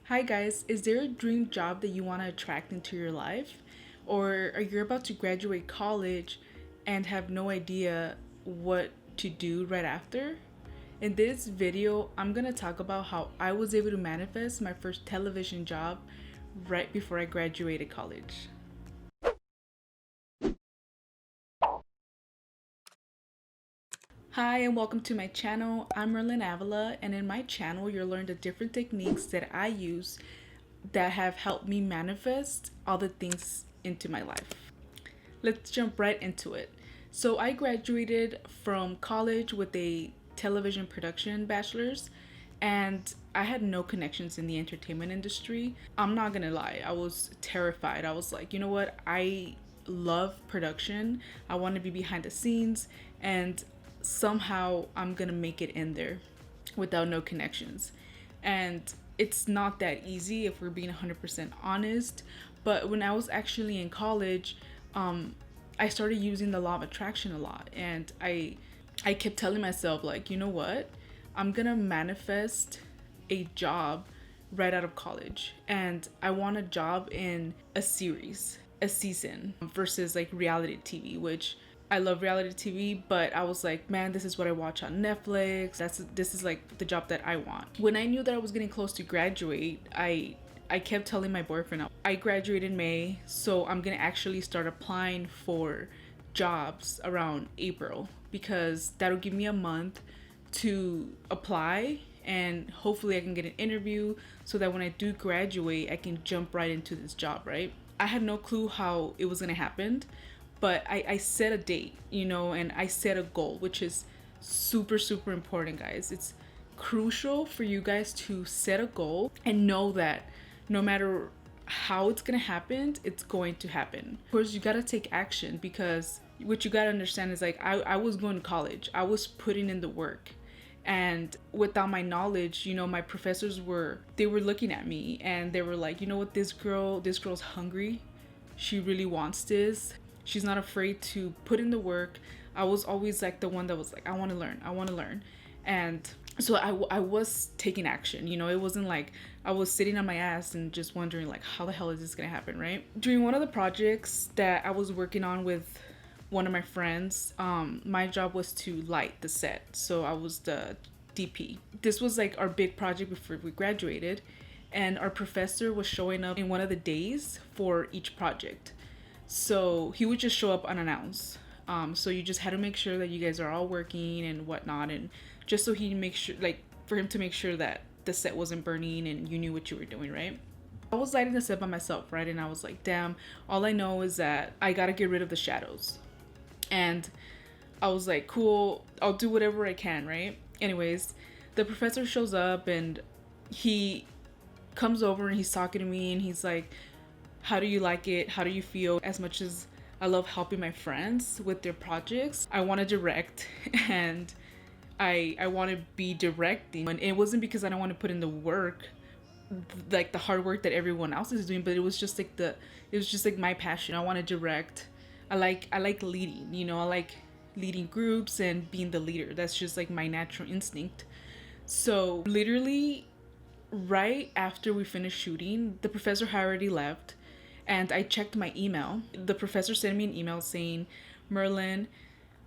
Hi guys, is there a dream job that you want to attract into your life? Or are you about to graduate college and have no idea what to do right after? In this video, I'm going to talk about how I was able to manifest my first television job right before I graduated college. Hi and welcome to my channel. I'm Avila, and in my channel you'll learn the different techniques that I use that have helped me manifest all the things into my life. Let's jump right into it. So I graduated from college with a television production bachelor's, and I had no connections in the entertainment industry. I'm not gonna lie, I was terrified. I was like, you know what? I love production. I want to be behind the scenes, and somehow I'm gonna make it in there without no connections. And it's not that easy if we're being 100% honest. But when I was actually in college, I started using the law of attraction a lot, and I kept telling myself, like, you know what, I'm gonna manifest a job right out of college, and I want a job in a series, a season, versus like reality TV, which I love reality TV, but I was like, man, this is what I watch on Netflix. This is like the job that I want. When I knew that I was getting close to graduate, I kept telling my boyfriend, I graduated in May, so I'm gonna actually start applying for jobs around April, because that'll give me a month to apply, and hopefully I can get an interview so that when I do graduate, I can jump right into this job, right? I had no clue how it was gonna happen, but I set a date, and I set a goal, which is super, super important, guys. It's crucial for you guys to set a goal and know that no matter how it's gonna happen, it's going to happen. Of course, you gotta take action, because what you gotta understand is, like, I was going to college, I was putting in the work, and without my knowledge, my professors were looking at me, and they were like, you know what, this girl's hungry, she really wants this, she's not afraid to put in the work. I was always like the one that was like, I want to learn. And so I was taking action. It wasn't like I was sitting on my ass and just wondering, like, how the hell is this gonna happen, right? During one of the projects that I was working on with one of my friends, my job was to light the set, so I was the DP. This was like our big project before we graduated, and our professor was showing up in one of the days for each project, so he would just show up unannounced. So you just had to make sure that you guys are all working and whatnot, and just so he make sure, like, for him to make sure that the set wasn't burning and you knew what you were doing, right? I was lighting the set by myself, right? And I was like, damn, all I know is that I gotta get rid of the shadows. And I was like, cool, I'll do whatever I can, right? Anyways, the professor shows up, and he comes over and he's talking to me, and he's like, how do you like it? How do you feel? As much as I love helping my friends with their projects, I want to direct, and I want to be directing. And it wasn't because I don't want to put in the work, like the hard work that everyone else is doing, but it was just like my passion. I want to direct. I like leading, I like leading groups and being the leader. That's just like my natural instinct. So literally right after we finished shooting, the professor had already left, and I checked my email. The professor sent me an email saying, Merlin,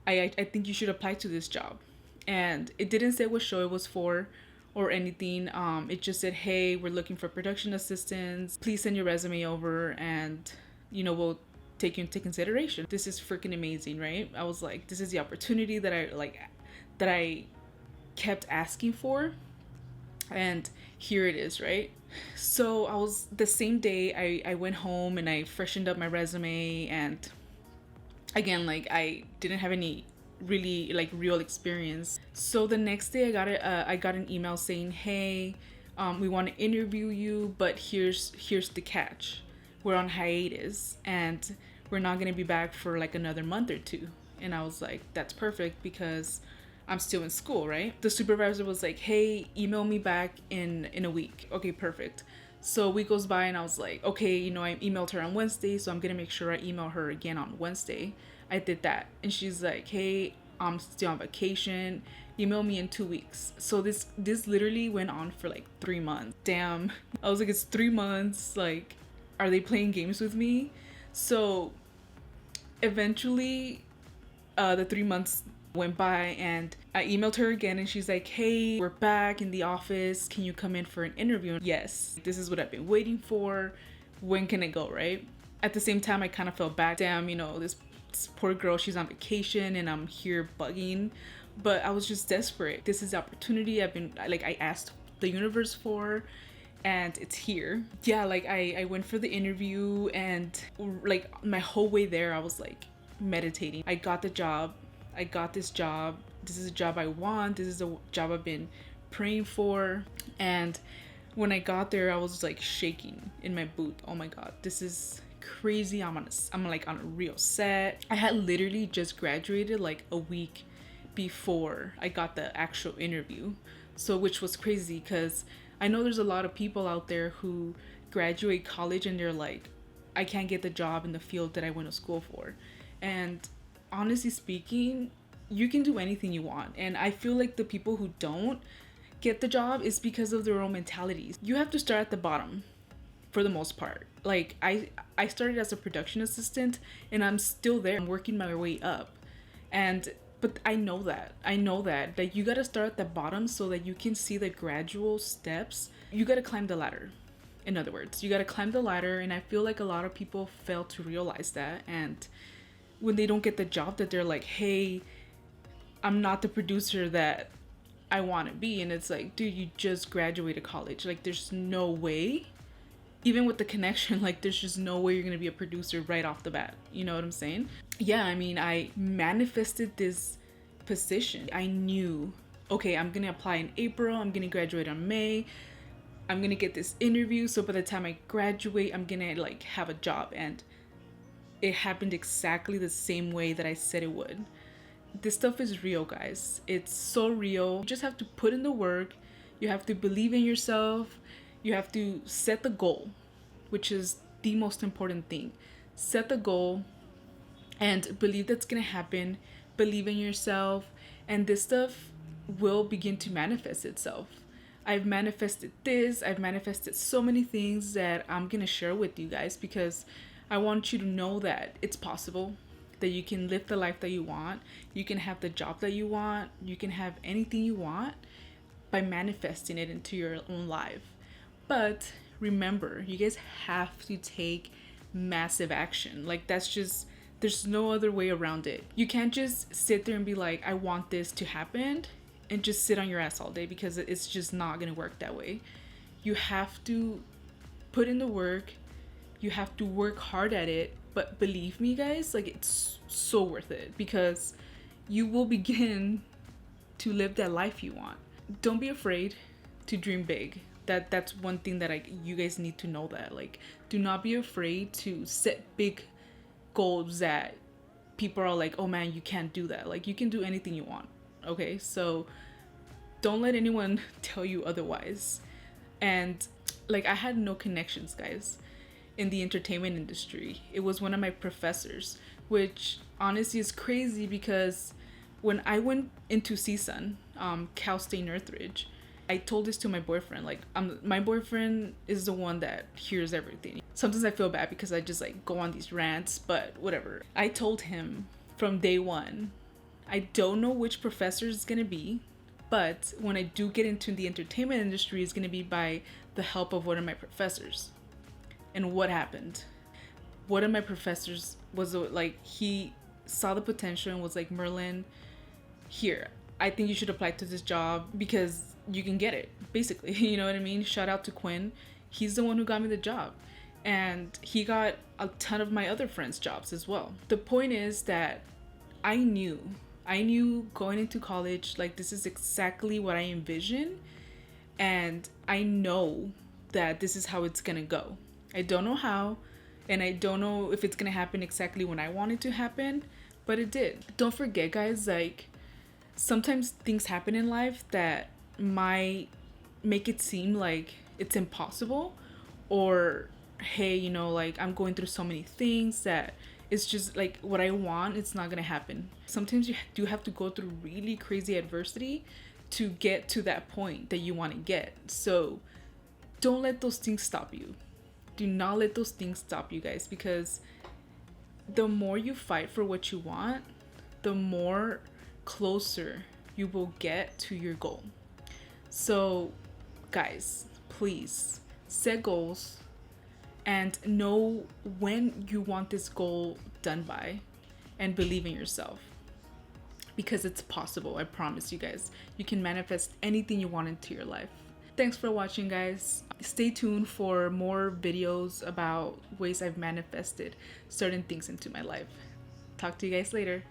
I think you should apply to this job. And it didn't say what show it was for or anything. It just said, hey, we're looking for production assistants. Please send your resume over, and, we'll take you into consideration. This is freaking amazing, right? I was like, this is the opportunity that I kept asking for, and here it is, right? So I was, the same day, I went home and I freshened up my resume, and again, like, I didn't have any really like real experience. So the next day I got an email saying, hey, we want to interview you, but here's the catch, we're on hiatus, and we're not going to be back for like another month or two. And I was like, that's perfect, because I'm still in school, right? The supervisor was like, hey, email me back in a week. Okay, perfect. So a week goes by, and I was like, okay, I emailed her on Wednesday, so I'm gonna make sure I email her again on Wednesday. I did that, and she's like, hey, I'm still on vacation. Email me in 2 weeks. So this literally went on for like 3 months. Damn. I was like, it's 3 months. Like, are they playing games with me? So eventually, the 3 months went by and I emailed her again and she's like, hey, we're back in the office. Can you come in for an interview? Yes, this is what I've been waiting for. When can it go, right? At the same time, I kind of felt bad. Damn, this poor girl, she's on vacation and I'm here bugging. But I was just desperate. This is the opportunity I asked the universe for, and it's here. Yeah, like I went for the interview and like my whole way there I was like meditating. I got the job. I got this job. This is a job I want. This is a job I've been praying for. And when I got there, I was like shaking in my boot. Oh my god, this is crazy. I'm like on a real set. I had literally just graduated like a week before I got the actual interview. So which was crazy because I know there's a lot of people out there who graduate college and they're like, I can't get the job in the field that I went to school for. And honestly speaking, you can do anything you want. And I feel like the people who don't get the job is because of their own mentalities. You have to start at the bottom for the most part. Like I started as a production assistant and I'm still there. I'm working my way up. But I know that like you got to start at the bottom so that you can see the gradual steps. You got to climb the ladder. In other words, you got to climb the ladder, and I feel like a lot of people fail to realize that. And when they don't get the job, that they're like, hey, I'm not the producer that I want to be. And it's like, dude, you just graduated college. Like, there's no way, even with the connection, like there's just no way you're going to be a producer right off the bat. You know what I'm saying? Yeah, I mean, I manifested this position. I knew, okay, I'm going to apply in April. I'm going to graduate in May. I'm going to get this interview. So by the time I graduate, I'm going to like have a job. And it happened exactly the same way that I said it would. This stuff is real, guys. It's so real. You just have to put in the work. You have to believe in yourself. You have to set the goal, which is the most important thing. Set the goal and believe that's gonna happen. Believe in yourself, and this stuff will begin to manifest itself. I've manifested this. I've manifested so many things that I'm gonna share with you guys because I want you to know that it's possible, that you can live the life that you want. You can have the job that you want. You can have anything you want by manifesting it into your own life. But remember, you guys have to take massive action. Like there's no other way around it. You can't just sit there and be like, I want this to happen and just sit on your ass all day, because it's just not gonna work that way. You have to put in the work. You have to work hard at it. But believe me, guys, like it's so worth it, because you will begin to live that life you want. Don't be afraid to dream big. That's one thing that you guys need to know, that like, do not be afraid to set big goals that people are like, oh man, you can't do that. Like, you can do anything you want. Okay, so don't let anyone tell you otherwise. And like, I had no connections, guys, in the entertainment industry. It was one of my professors, which honestly is crazy, because when I went into CSUN, Cal State Northridge, I told this to my boyfriend. Like, my boyfriend is the one that hears everything. Sometimes I feel bad because I just like go on these rants, but whatever. I told him from day one, I don't know which professor it's gonna be, but when I do get into the entertainment industry, it's gonna be by the help of one of my professors. And what happened? One of my professors was like, he saw the potential and was like, Merlin, here, I think you should apply to this job because you can get it, basically. You know what I mean? Shout out to Quinn. He's the one who got me the job. And he got a ton of my other friends' jobs as well. The point is that I knew going into college, like, this is exactly what I envisioned. And I know that this is how it's gonna go. I don't know how, and I don't know if it's gonna happen exactly when I want it to happen, but it did. Don't forget, guys, like, sometimes things happen in life that might make it seem like it's impossible, or hey, like, I'm going through so many things that it's just like what I want, it's not gonna happen. Sometimes you do have to go through really crazy adversity to get to that point that you want to get. So don't let those things stop you. Do not let those things stop you, guys, because the more you fight for what you want, the more closer you will get to your goal. So, guys, please set goals and know when you want this goal done by, and believe in yourself, because it's possible. I promise you guys, you can manifest anything you want into your life. Thanks for watching, guys. Stay tuned for more videos about ways I've manifested certain things into my life. Talk to you guys later.